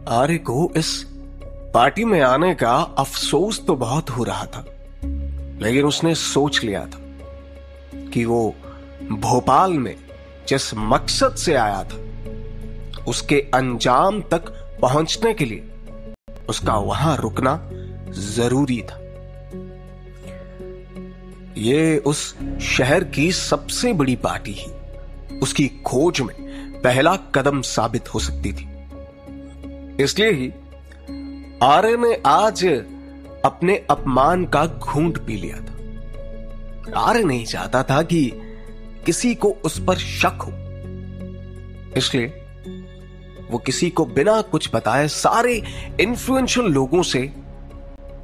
आर्य को इस पार्टी में आने का अफसोस तो बहुत हो रहा था, लेकिन उसने सोच लिया था कि वो भोपाल में जिस मकसद से आया था उसके अंजाम तक पहुंचने के लिए उसका वहां रुकना जरूरी था। ये उस शहर की सबसे बड़ी पार्टी ही उसकी खोज में पहला कदम साबित हो सकती थी। इसलिए ही आर्य ने आज अपने अपमान का घूंट पी लिया था। आर्य नहीं चाहता था कि किसी को उस पर शक हो, इसलिए वो किसी को बिना कुछ बताए सारे इन्फ्लुएंशियल लोगों से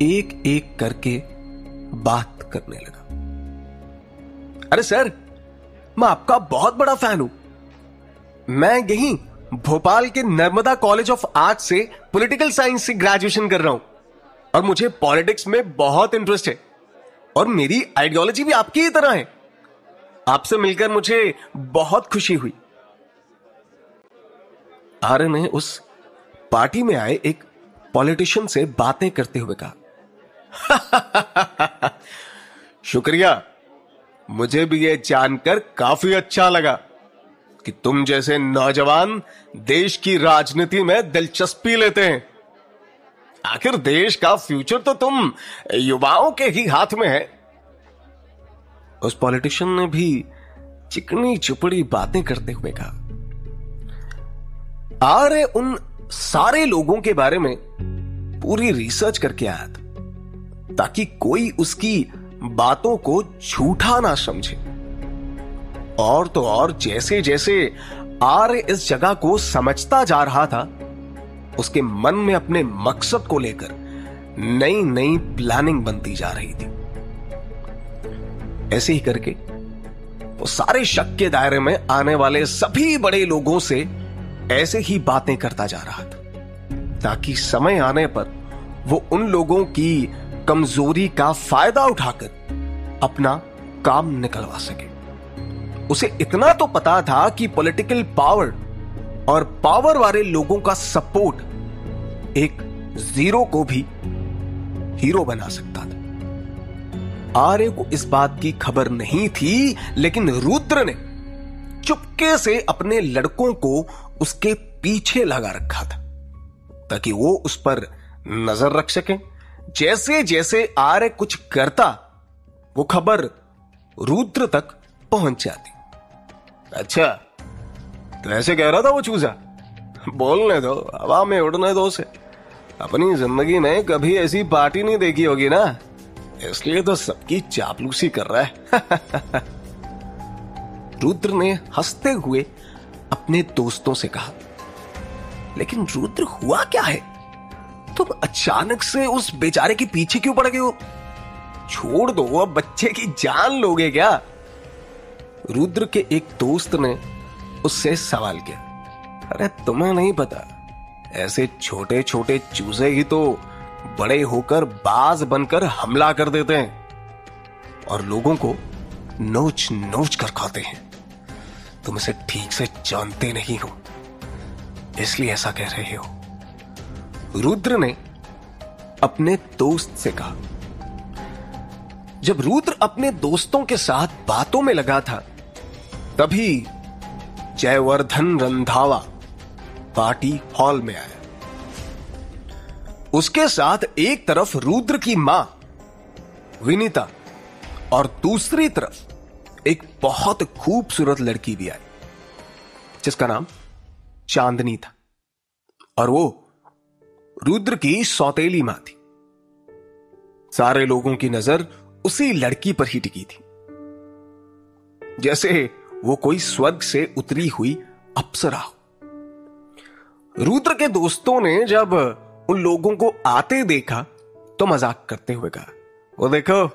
एक एक करके बात करने लगा। अरे सर, मैं आपका बहुत बड़ा फैन हूं। मैं यहीं भोपाल के नर्मदा कॉलेज ऑफ आर्ट से पॉलिटिकल साइंस से ग्रेजुएशन कर रहा हूं और मुझे पॉलिटिक्स में बहुत इंटरेस्ट है और मेरी आइडियोलॉजी भी आपकी ही तरह है। आपसे मिलकर मुझे बहुत खुशी हुई। आर्य ने उस पार्टी में आए एक पॉलिटिशियन से बातें करते हुए कहा, शुक्रिया, मुझे भी यह जानकर काफी अच्छा लगा कि तुम जैसे नौजवान देश की राजनीति में दिलचस्पी लेते हैं। आखिर देश का फ्यूचर तो तुम युवाओं के ही हाथ में है। उस पॉलिटिशियन ने भी चिकनी चुपड़ी बातें करते हुए कहा, आर्य उन सारे लोगों के बारे में पूरी रिसर्च करके आया था ताकि कोई उसकी बातों को झूठा ना समझे। और तो और जैसे जैसे आर्य इस जगह को समझता जा रहा था, उसके मन में अपने मकसद को लेकर नई नई प्लानिंग बनती जा रही थी। ऐसे ही करके वो सारे शक के दायरे में आने वाले सभी बड़े लोगों से ऐसे ही बातें करता जा रहा था ताकि समय आने पर वो उन लोगों की कमजोरी का फायदा उठाकर अपना काम निकलवा सके। उसे इतना तो पता था कि पॉलिटिकल पावर और पावर वाले लोगों का सपोर्ट एक जीरो को भी हीरो बना सकता था। आर्य को इस बात की खबर नहीं थी, लेकिन रुद्र ने चुपके से अपने लड़कों को उसके पीछे लगा रखा था ताकि वो उस पर नजर रख सके। जैसे जैसे आर्य कुछ करता वो खबर रुद्र तक पहुंच जाती। अच्छा, तो ऐसे कह रहा था वो चूजा? बोलने दो, हवा में उड़ने दो उसे। अपनी जिंदगी में कभी ऐसी पार्टी नहीं देखी होगी ना, इसलिए तो सबकी चापलूसी कर रहा है। रुद्र ने हंसते हुए अपने दोस्तों से कहा, लेकिन रुद्र हुआ क्या है? तुम अचानक से उस बेचारे के पीछे क्यों पड़ गए हो? छोड़ दो, अब बच्चे की जान लोगे क्या? रुद्र के एक दोस्त ने उससे सवाल किया। अरे तुम्हें नहीं पता, ऐसे छोटे छोटे चूजे ही तो बड़े होकर बाज बनकर हमला कर देते हैं और लोगों को नोच नोच कर खाते हैं। तुम इसे ठीक से जानते नहीं हो, इसलिए ऐसा कह रहे हो। रुद्र ने अपने दोस्त से कहा। जब रुद्र अपने दोस्तों के साथ बातों में लगा था, तभी जयवर्धन रंधावा पार्टी हॉल में आया। उसके साथ एक तरफ रुद्र की मां विनीता और दूसरी तरफ एक बहुत खूबसूरत लड़की भी आई जिसका नाम चांदनी था और वो रुद्र की सौतेली मां थी। सारे लोगों की नजर उसी लड़की पर ही टिकी थी, जैसे वो कोई स्वर्ग से उतरी हुई अप्सरा हो। रुद्र के दोस्तों ने जब उन लोगों को आते देखा तो मजाक करते हुए कहा, वो देखो,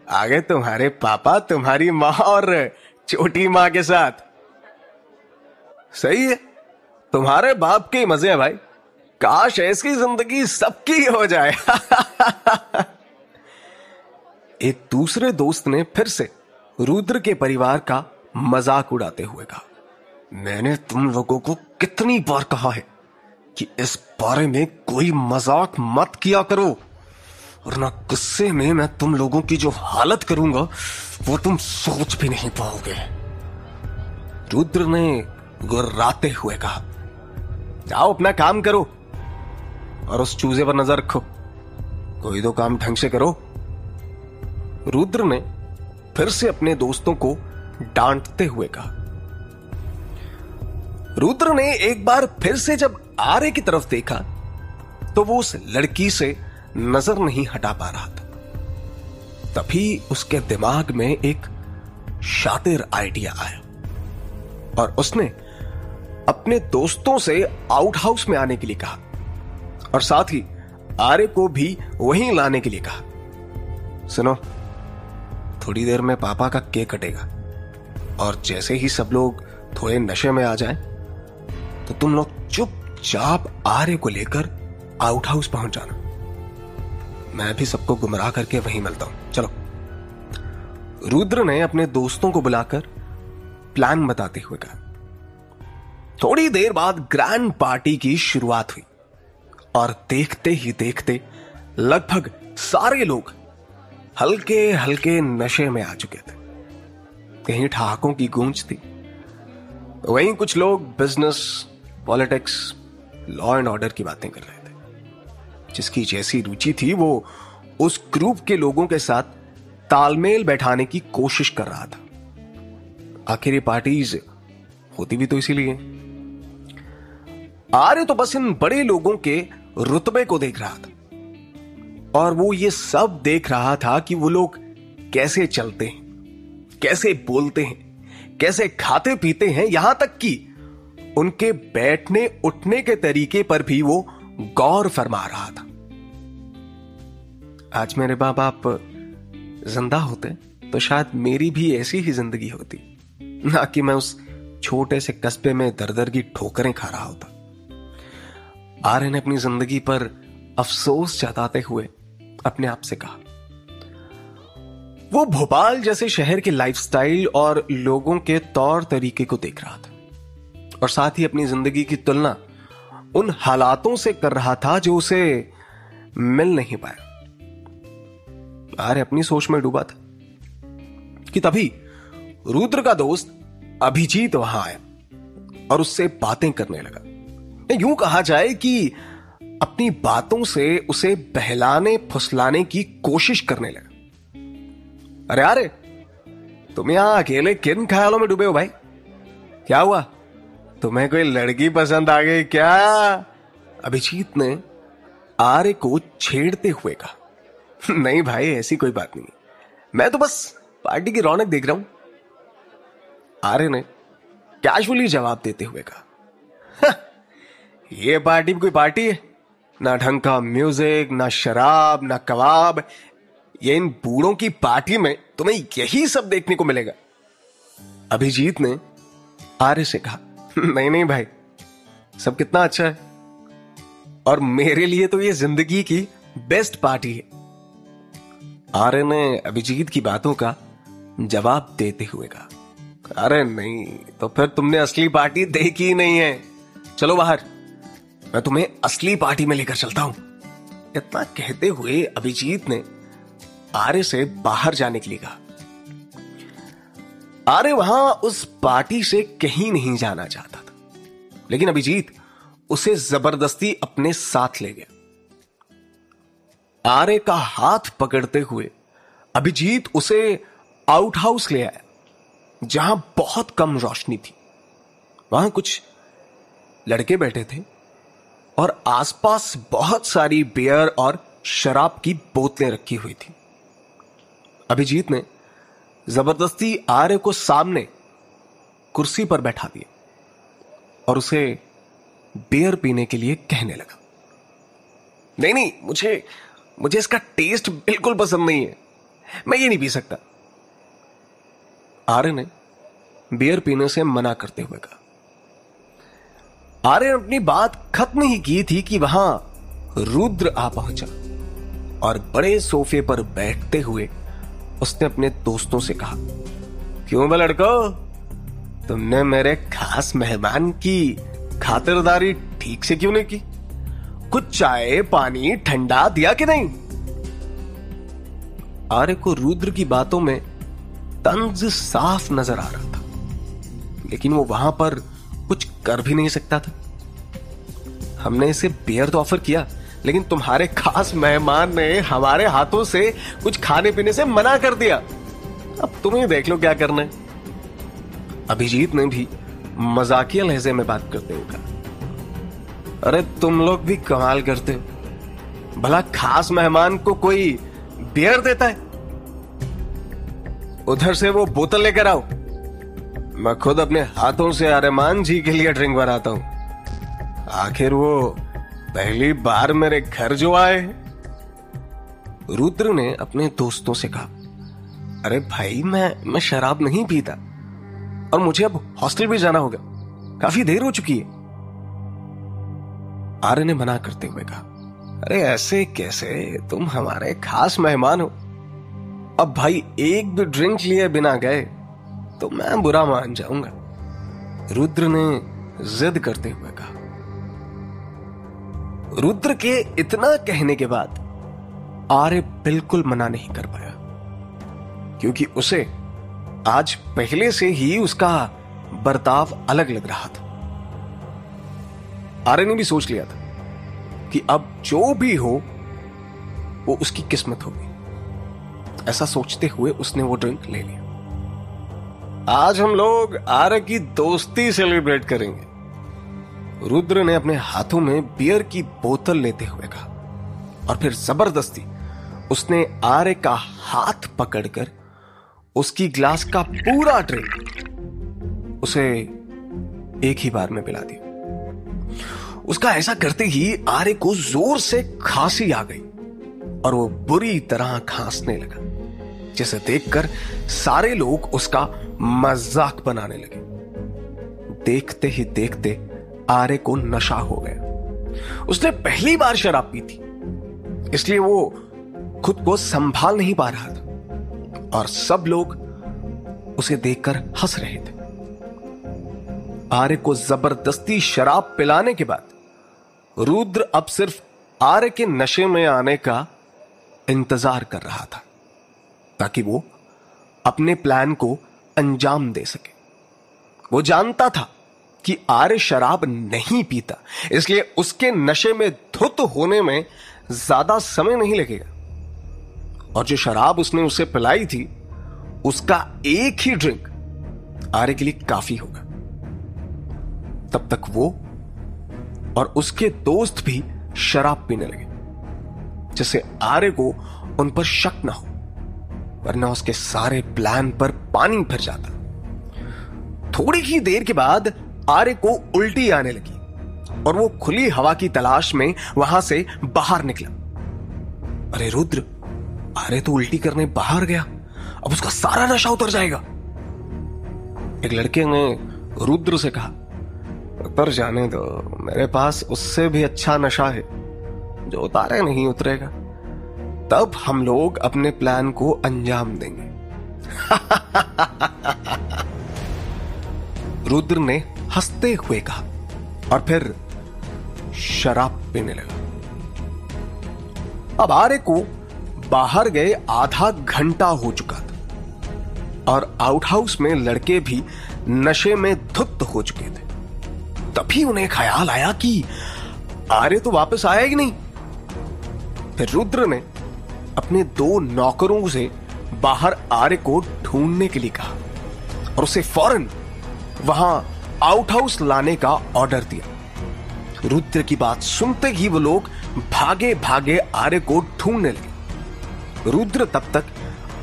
आगे तुम्हारे पापा तुम्हारी मां और छोटी मां के साथ। सही है, तुम्हारे बाप के मजे हैं भाई। काश ऐसी जिंदगी सबकी हो जाए। एक दूसरे दोस्त ने फिर से रुद्र के परिवार का मजाक उड़ाते हुए कहा, मैंने तुम लोगों को कितनी बार कहा है कि इस बारे में कोई मजाक मत किया करो, वरना गुस्से में मैं तुम लोगों की जो हालत करूंगा वो तुम सोच भी नहीं पाओगे। रुद्र ने गुर्राते हुए कहा, जाओ अपना काम करो और उस चूजे पर नजर रखो, कोई तो काम ढंग से करो। रुद्र ने फिर से अपने दोस्तों को डांटते हुए कहा। रुद्र ने एक बार फिर से जब आर्य की तरफ देखा तो वो उस लड़की से नजर नहीं हटा पा रहा था। तभी उसके दिमाग में एक शातिर आइडिया आया और उसने अपने दोस्तों से आउट हाउस में आने के लिए कहा और साथ ही आर्य को भी वहीं लाने के लिए कहा। सुनो, थोड़ी देर में पापा का केक कटेगा और जैसे ही सब लोग थोड़े नशे में आ जाएं, तो तुम लोग चुपचाप आर्य को लेकर आउट हाउस पहुंच जाना। मैं भी सबको गुमराह करके वहीं मिलता हूं, चलो। रुद्र ने अपने दोस्तों को बुलाकर प्लान बताते हुए कहा। थोड़ी देर बाद ग्रैंड पार्टी की शुरुआत हुई और देखते ही देखते लगभग सारे लोग हल्के हल्के नशे में आ चुके थे। कहीं ठहाकों की गूंज थी, वहीं कुछ लोग business, politics, law and order की बातें कर रहे थे। जिसकी जैसी रुचि थी वो उस ग्रुप के लोगों के साथ तालमेल बैठाने की कोशिश कर रहा था। आखिर ये पार्टीज होती भी तो इसीलिए। आर्य तो बस इन बड़े लोगों के रुतबे को देख रहा था और वो ये सब देख रहा था कि वो लोग कैसे चलते हैं, कैसे बोलते हैं, कैसे खाते पीते हैं, यहां तक कि उनके बैठने उठने के तरीके पर भी वो गौर फरमा रहा था। आज मेरे मां बाप जिंदा होते तो शायद मेरी भी ऐसी ही जिंदगी होती, ना कि मैं उस छोटे से कस्बे में दर दर की ठोकरें खा रहा होता। आर्य ने अपनी जिंदगी पर अफसोस जताते हुए अपने आप से कहा। वो भोपाल जैसे शहर के लाइफस्टाइल और लोगों के तौर तरीके को देख रहा था और साथ ही अपनी जिंदगी की तुलना उन हालातों से कर रहा था जो उसे मिल नहीं पाया। आर्य अपनी सोच में डूबा था कि तभी रुद्र का दोस्त अभिजीत वहां आया और उससे बातें करने लगा। यूं कहा जाए कि अपनी बातों से उसे बहलाने फुसलाने की कोशिश करने लगा। अरे अरे, तुम यहां अकेले किन ख्यालों में डूबे हो भाई? क्या हुआ, तुम्हें कोई लड़की पसंद आ गई क्या? अभिजीत ने आर्य को छेड़ते हुए कहा। नहीं भाई, ऐसी कोई बात नहीं, मैं तो बस पार्टी की रौनक देख रहा हूं, आर्य ने कैजुअली जवाब देते हुए कहा। ये पार्टी भी कोई पार्टी है? ना ढंग का म्यूजिक, ना शराब, ना कबाब। ये इन बूढ़ों की पार्टी में तुम्हें यही सब देखने को मिलेगा। अभिजीत ने आर्य से कहा। नहीं नहीं भाई, सब कितना अच्छा है और मेरे लिए तो ये जिंदगी की बेस्ट पार्टी है। आर्य ने अभिजीत की बातों का जवाब देते हुए कहा। अरे नहीं, तो फिर तुमने असली पार्टी देखी ही नहीं है। चलो बाहर, मैं तुम्हें असली पार्टी में लेकर चलता हूं। इतना कहते हुए अभिजीत ने आर्य से बाहर जाने के लिए कहा। आर्य वहां उस पार्टी से कहीं नहीं जाना चाहता था, लेकिन अभिजीत उसे जबरदस्ती अपने साथ ले गया। आर्य का हाथ पकड़ते हुए अभिजीत उसे आउट हाउस ले आया, जहां बहुत कम रोशनी थी। वहां कुछ लड़के बैठे थे और आसपास बहुत सारी बियर और शराब की बोतलें रखी हुई थी। अभिजीत ने जबरदस्ती आर्य को सामने कुर्सी पर बैठा दिया और उसे बियर पीने के लिए कहने लगा। नहीं नहीं, मुझे इसका टेस्ट बिल्कुल पसंद नहीं है, मैं ये नहीं पी सकता। आर्य ने बियर पीने से मना करते हुए कहा। आर्य ने अपनी बात खत्म ही की थी कि वहां रुद्र आ पहुंचा और बड़े सोफे पर बैठते हुए उसने अपने दोस्तों से कहा। क्यों बे लड़को, तुमने मेरे खास मेहमान की खातिरदारी ठीक से क्यों नहीं की? कुछ चाय पानी ठंडा दिया कि नहीं? आर्य को रुद्र की बातों में तंज साफ नजर आ रहा था, लेकिन वो वहां पर कुछ कर भी नहीं सकता था। हमने इसे बियर तो ऑफर किया, लेकिन तुम्हारे खास मेहमान ने हमारे हाथों से कुछ खाने पीने से मना कर दिया। अब तुम ही देख लो क्या करना है। अभिजीत ने भी मजाकिया लहजे में बात करते हुए कहा, अरे तुम लोग भी कमाल करते हो, भला खास मेहमान को कोई बियर देता है? उधर से वो बोतल लेकर आओ, मैं खुद अपने हाथों से आर्यमान जी के लिए ड्रिंक बनाता हूं। आखिर वो पहली बार मेरे घर जो आए। रुद्र ने अपने दोस्तों से कहा, अरे भाई मैं शराब नहीं पीता और मुझे अब हॉस्टल भी जाना होगा, काफी देर हो चुकी है। आर्य ने मना करते हुए कहा, अरे ऐसे कैसे, तुम हमारे खास मेहमान हो। अब भाई एक भी ड्रिंक लिए बिना गए तो मैं बुरा मान जाऊंगा। रुद्र ने जिद करते हुए कहा। रुद्र के इतना कहने के बाद आर्य बिल्कुल मना नहीं कर पाया, क्योंकि उसे आज पहले से ही उसका बर्ताव अलग लग रहा था। आर्य ने भी सोच लिया था कि अब जो भी हो वो उसकी किस्मत होगी। ऐसा सोचते हुए उसने वो ड्रिंक ले लिया। आज हम लोग आर्य की दोस्ती सेलिब्रेट करेंगे। रुद्र ने अपने हाथों में बियर की बोतल लेते हुए कहा, और फिर जबरदस्ती उसने आर्य का हाथ पकड़कर उसकी ग्लास का पूरा ड्रिंक उसे एक ही बार में पिला दिया। उसका ऐसा करते ही आर्य को जोर से खांसी आ गई और वो बुरी तरह खांसने लगा, जिसे देखकर सारे लोग उसका मजाक बनाने लगे। देखते ही देखते आर्य को नशा हो गया। उसने पहली बार शराब पी थी, इसलिए वो खुद को संभाल नहीं पा रहा था और सब लोग उसे देखकर हंस रहे थे। आर्य को जबरदस्ती शराब पिलाने के बाद रुद्र अब सिर्फ आर्य के नशे में आने का इंतजार कर रहा था, ताकि वो अपने प्लान को अंजाम दे सके। वो जानता था कि आर्य शराब नहीं पीता, इसलिए उसके नशे में धुत होने में ज्यादा समय नहीं लगेगा, और जो शराब उसने उसे पिलाई थी उसका एक ही ड्रिंक आर्य के लिए काफी होगा। तब तक वो और उसके दोस्त भी शराब पीने लगे, जिससे आर्य को उन पर शक ना हो, वरना उसके सारे प्लान पर पानी फिर जाता। थोड़ी ही देर के बाद आर्य को उल्टी आने लगी और वो खुली हवा की तलाश में वहां से बाहर निकला। अरे रुद्र, आर्य तो उल्टी करने बाहर गया, अब उसका सारा नशा उतर जाएगा। एक लड़के ने रुद्र से कहा, उतर जाने दो, मेरे पास उससे भी अच्छा नशा है जो उतारे नहीं उतरेगा, तब हम लोग अपने प्लान को अंजाम देंगे। रुद्र ने हंसते हुए कहा और फिर शराब पीने लगा। अब आर्य को बाहर गए आधा घंटा हो चुका था और आउटहाउस में लड़के भी नशे में धुत हो चुके थे। तभी उन्हें ख्याल आया कि आर्य तो वापस आया ही नहीं। फिर रुद्र ने अपने दो नौकरों से बाहर आर्य को ढूंढने के लिए कहा और उसे फौरन वहां आउटहाउस लाने का ऑर्डर दिया। रुद्र की बात सुनते ही वो लोग भागे भागे आर्य को ढूंढने लगे। रुद्र तब तक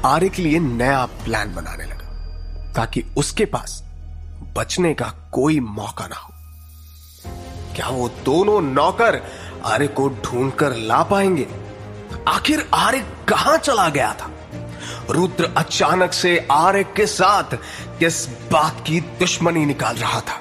आर्य के लिए नया प्लान बनाने लगा, ताकि उसके पास बचने का कोई मौका ना हो। क्या वो दोनों नौकर आर्य को ढूंढकर ला पाएंगे? आखिर आर्य कहां चला गया था? रुद्र अचानक से आर्य के साथ किस बात की दुश्मनी निकाल रहा था?